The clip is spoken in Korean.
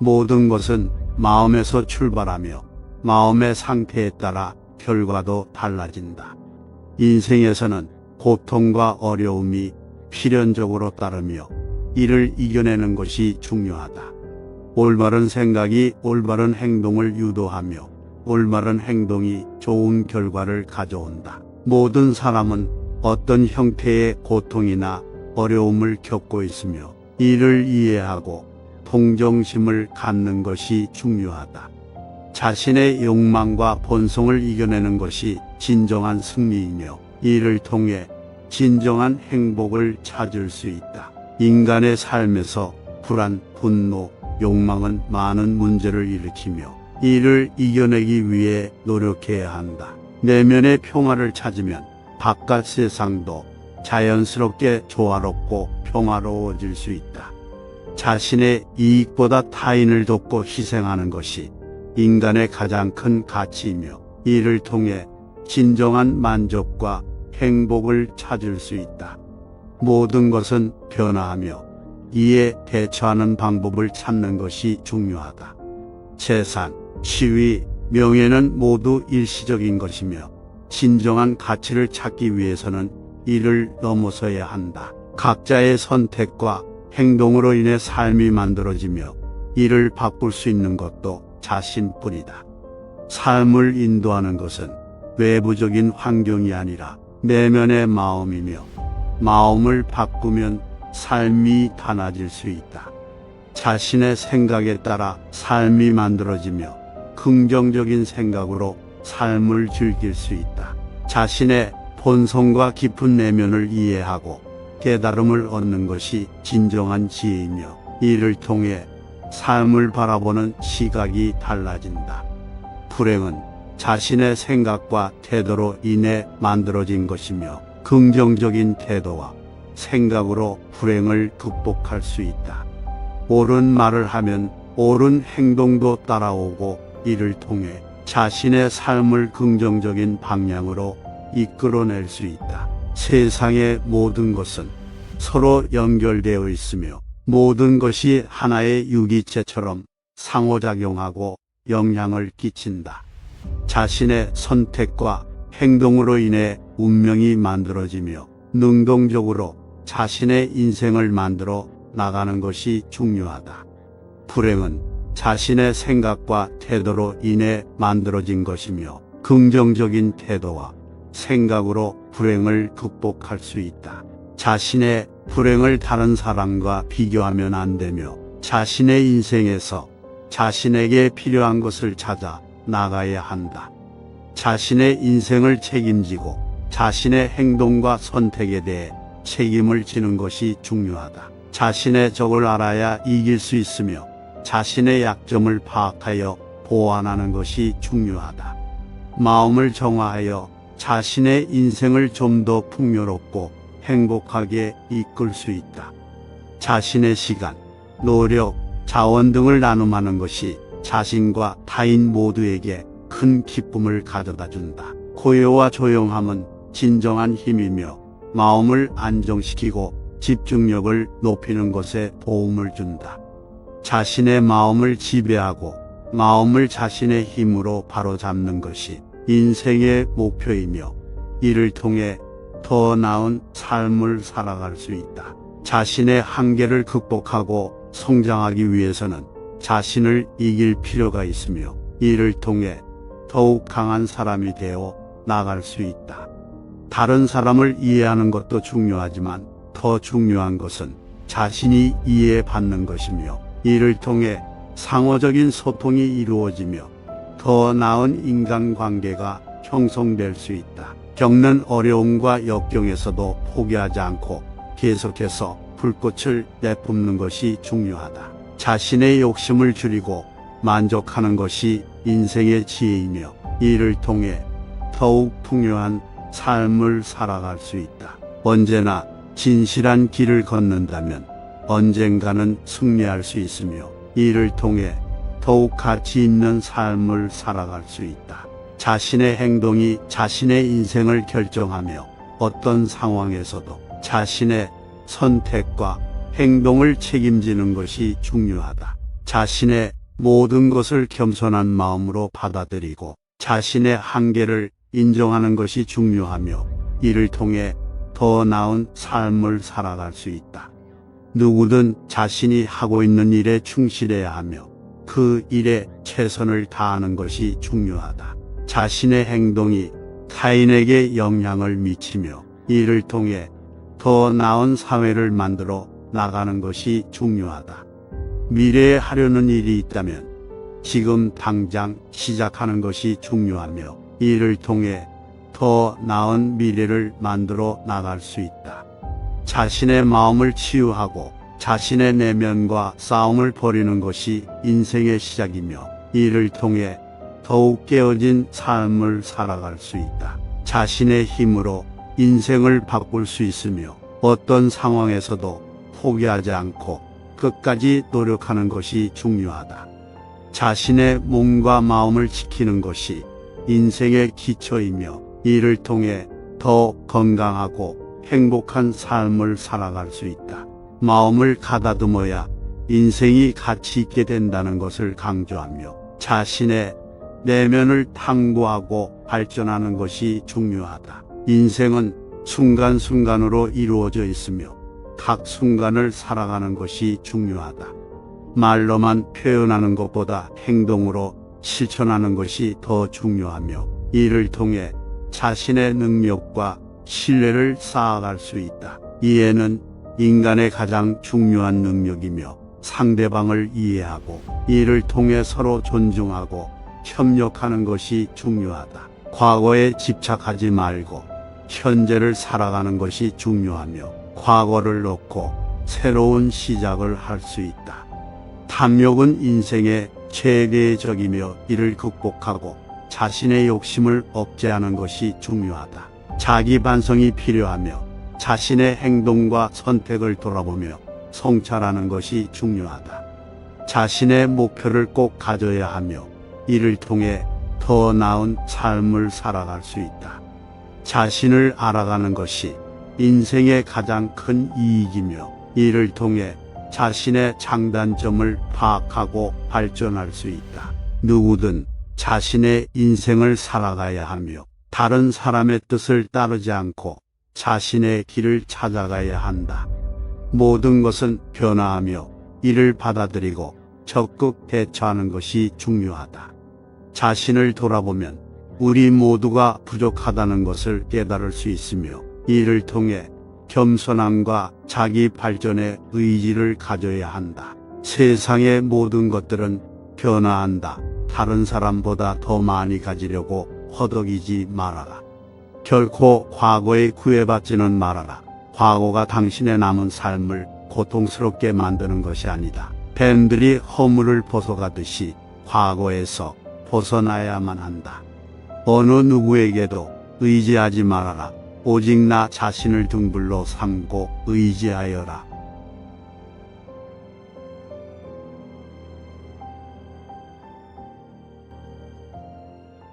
모든 것은 마음에서 출발하며 마음의 상태에 따라 결과도 달라진다. 인생에서는 고통과 어려움이 필연적으로 따르며 이를 이겨내는 것이 중요하다. 올바른 생각이 올바른 행동을 유도하며 올바른 행동이 좋은 결과를 가져온다. 모든 사람은 어떤 형태의 고통이나 어려움을 겪고 있으며 이를 이해하고 동정심을 갖는 것이 중요하다. 자신의 욕망과 본성을 이겨내는 것이 진정한 승리이며 이를 통해 진정한 행복을 찾을 수 있다. 인간의 삶에서 불안, 분노, 욕망은 많은 문제를 일으키며 이를 이겨내기 위해 노력해야 한다. 내면의 평화를 찾으면 바깥 세상도 자연스럽게 조화롭고 평화로워질 수 있다. 자신의 이익보다 타인을 돕고 희생하는 것이 인간의 가장 큰 가치이며 이를 통해 진정한 만족과 행복을 찾을 수 있다. 모든 것은 변화하며 이에 대처하는 방법을 찾는 것이 중요하다. 재산, 지위, 명예는 모두 일시적인 것이며 진정한 가치를 찾기 위해서는 이를 넘어서야 한다. 각자의 선택과 행동으로 인해 삶이 만들어지며 이를 바꿀 수 있는 것도 자신뿐이다. 삶을 인도하는 것은 외부적인 환경이 아니라 내면의 마음이며 마음을 바꾸면 삶이 달라질 수 있다. 자신의 생각에 따라 삶이 만들어지며 긍정적인 생각으로 삶을 즐길 수 있다. 자신의 본성과 깊은 내면을 이해하고 깨달음을 얻는 것이 진정한 지혜이며 이를 통해 삶을 바라보는 시각이 달라진다. 불행은 자신의 생각과 태도로 인해 만들어진 것이며 긍정적인 태도와 생각으로 불행을 극복할 수 있다. 옳은 말을 하면 옳은 행동도 따라오고 이를 통해 자신의 삶을 긍정적인 방향으로 이끌어낼 수 있다. 세상의 모든 것은 서로 연결되어 있으며 모든 것이 하나의 유기체처럼 상호작용하고 영향을 끼친다. 자신의 선택과 행동으로 인해 운명이 만들어지며 능동적으로 자신의 인생을 만들어 나가는 것이 중요하다. 불행은 자신의 생각과 태도로 인해 만들어진 것이며 긍정적인 태도와 생각으로 불행을 극복할 수 있다. 자신의 불행을 다른 사람과 비교하면 안 되며 자신의 인생에서 자신에게 필요한 것을 찾아 나가야 한다. 자신의 인생을 책임지고 자신의 행동과 선택에 대해 책임을 지는 것이 중요하다. 자신의 적을 알아야 이길 수 있으며 자신의 약점을 파악하여 보완하는 것이 중요하다. 마음을 정화하여 자신의 인생을 좀 더 풍요롭고 행복하게 이끌 수 있다. 자신의 시간, 노력, 자원 등을 나눔하는 것이 자신과 타인 모두에게 큰 기쁨을 가져다 준다. 고요와 조용함은 진정한 힘이며 마음을 안정시키고 집중력을 높이는 것에 도움을 준다. 자신의 마음을 지배하고 마음을 자신의 힘으로 바로잡는 것이 인생의 목표이며 이를 통해 더 나은 삶을 살아갈 수 있다. 자신의 한계를 극복하고 성장하기 위해서는 자신을 이길 필요가 있으며 이를 통해 더욱 강한 사람이 되어 나갈 수 있다. 다른 사람을 이해하는 것도 중요하지만 더 중요한 것은 자신이 이해받는 것이며 이를 통해 상호적인 소통이 이루어지며 더 나은 인간관계가 형성될 수 있다. 겪는 어려움과 역경에서도 포기하지 않고 계속해서 불꽃을 내뿜는 것이 중요하다. 자신의 욕심을 줄이고 만족하는 것이 인생의 지혜이며 이를 통해 더욱 풍요한 삶을 살아갈 수 있다. 언제나 진실한 길을 걷는다면 언젠가는 승리할 수 있으며 이를 통해 더욱 가치 있는 삶을 살아갈 수 있다. 자신의 행동이 자신의 인생을 결정하며 어떤 상황에서도 자신의 선택과 행동을 책임지는 것이 중요하다. 자신의 모든 것을 겸손한 마음으로 받아들이고 자신의 한계를 인정하는 것이 중요하며 이를 통해 더 나은 삶을 살아갈 수 있다. 누구든 자신이 하고 있는 일에 충실해야 하며 그 일에 최선을 다하는 것이 중요하다. 자신의 행동이 타인에게 영향을 미치며 이를 통해 더 나은 사회를 만들어 나가는 것이 중요하다. 미래에 하려는 일이 있다면 지금 당장 시작하는 것이 중요하며 이를 통해 더 나은 미래를 만들어 나갈 수 있다. 자신의 마음을 치유하고 자신의 내면과 싸움을 벌이는 것이 인생의 시작이며 이를 통해 더욱 깨어진 삶을 살아갈 수 있다. 자신의 힘으로 인생을 바꿀 수 있으며 어떤 상황에서도 포기하지 않고 끝까지 노력하는 것이 중요하다. 자신의 몸과 마음을 지키는 것이 인생의 기초이며 이를 통해 더 건강하고 행복한 삶을 살아갈 수 있다. 마음을 가다듬어야 인생이 가치 있게 된다는 것을 강조하며 자신의 내면을 탐구하고 발전하는 것이 중요하다. 인생은 순간순간으로 이루어져 있으며 각 순간을 살아가는 것이 중요하다. 말로만 표현하는 것보다 행동으로 실천하는 것이 더 중요하며 이를 통해 자신의 능력과 신뢰를 쌓아갈 수 있다. 이해는 인간의 가장 중요한 능력이며 상대방을 이해하고 이를 통해 서로 존중하고 협력하는 것이 중요하다. 과거에 집착하지 말고 현재를 살아가는 것이 중요하며 과거를 놓고 새로운 시작을 할 수 있다. 탐욕은 인생의 최대의 적이며 이를 극복하고 자신의 욕심을 억제하는 것이 중요하다. 자기 반성이 필요하며 자신의 행동과 선택을 돌아보며 성찰하는 것이 중요하다. 자신의 목표를 꼭 가져야 하며 이를 통해 더 나은 삶을 살아갈 수 있다. 자신을 알아가는 것이 인생의 가장 큰 이익이며 이를 통해 자신의 장단점을 파악하고 발전할 수 있다. 누구든 자신의 인생을 살아가야 하며 다른 사람의 뜻을 따르지 않고 자신의 길을 찾아가야 한다. 모든 것은 변화하며 이를 받아들이고 적극 대처하는 것이 중요하다. 자신을 돌아보면 우리 모두가 부족하다는 것을 깨달을 수 있으며 이를 통해 겸손함과 자기 발전의 의지를 가져야 한다. 세상의 모든 것들은 변화한다. 다른 사람보다 더 많이 가지려고 허덕이지 말아라. 결코 과거에 구애받지는 말아라. 과거가 당신의 남은 삶을 고통스럽게 만드는 것이 아니다. 뱀들이 허물을 벗어가듯이 과거에서 벗어나야만 한다. 어느 누구에게도 의지하지 말아라. 오직 나 자신을 등불로 삼고 의지하여라.